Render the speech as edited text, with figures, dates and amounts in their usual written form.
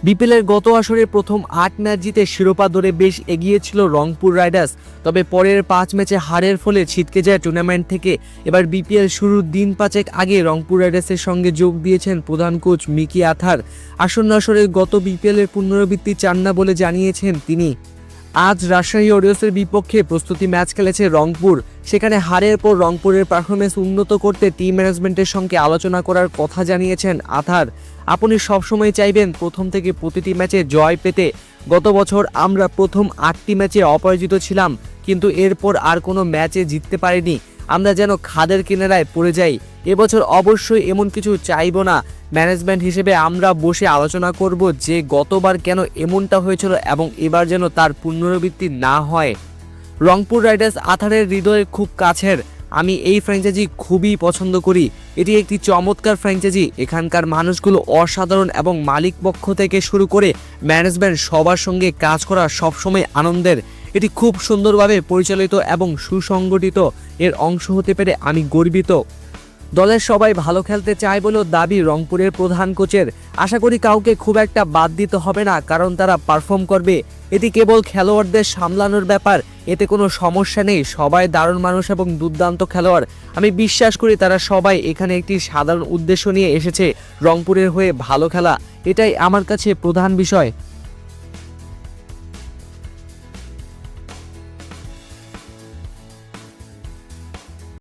বিপিএলের গত আসরে প্রথম ৮ ম্যাচ জিতে শিরোপা দৌড়ে বেশ এগিয়ে ছিল রংপুর রাইডার্স। তবে পরের ৫ ম্যাচে হারের ফলে ছিটকে যায় টুর্নামেন্ট থেকে। এবার বিপিএল শুরুর দিন ৫ আগে রংপুর রাইডার্সের সঙ্গে যোগ দিয়েছেন প্রধান কোচ মিকি আথার। আসন্ন আসরে গত বিপিএলের পুনরাবৃত্তি চান না বলে জানিয়েছেন তিনি। আজ রাজশাহী ওরিয়র্সের বিপক্ষে প্রস্তুতি ম্যাচ খেলেছে রংপুর। সেখানে হারের পর রংপুরের পারফরমেন্স উন্নত করতে টিম ম্যানেজমেন্টের সঙ্গে আলোচনা করার কথা জানিয়েছেন আথার। আপনি সবসময় চাইবেন প্রথম থেকে প্রতিটি ম্যাচে জয় পেতে। গত বছর আমরা প্রথম ৮টি ম্যাচে অপরাজিত ছিলাম, কিন্তু এরপর আর কোনো ম্যাচে জিততে পারিনি। আমরা যেন খাদের কিনারায় পড়ে যাই। এবছর অবশ্যই এমন কিছু চাইব না। ম্যানেজমেন্ট হিসেবে আমরা বসে আলোচনা করব যে গতবার কেন এমনটা হয়েছিল এবং এবার যেন তার পুনরাবৃত্তি না হয়। রংপুর রাইডার্স আথারের হৃদয়ের খুব কাছের। আমি এই ফ্র্যাঞ্চাইজি খুবই পছন্দ করি। এটি একটি চমৎকার ফ্র্যাঞ্চাইজি। এখানকার মানুষগুলো অসাধারণ এবং মালিক পক্ষ থেকে শুরু করে ম্যানেজমেন্ট সবার সঙ্গে কাজ করা সবসময় আনন্দের। এটি খুব সুন্দরভাবে পরিচালিত এবং সুসংগঠিত। এর অংশ হতে পেরে আমি গর্বিত। দলের সবাই ভালো খেলতে চায় বলেও দাবি রংপুরের প্রধান কোচের। আশা করি কাউকে খুব একটা বাদ দিতে হবে না, কারণ তারা পারফর্ম করবে। এটি কেবল খেলোয়াড়দের সামলানোর ব্যাপার। এতে কোনো সমস্যা নেই। সবাই দারুণ মানুষ এবং দুর্দান্ত খেলোয়াড়। আমি বিশ্বাস করি তারা সবাই এখানে একটি সাধারণ উদ্দেশ্য নিয়ে এসেছে, রংপুরের হয়ে ভালো খেলা। এটাই আমার কাছে প্রধান বিষয়।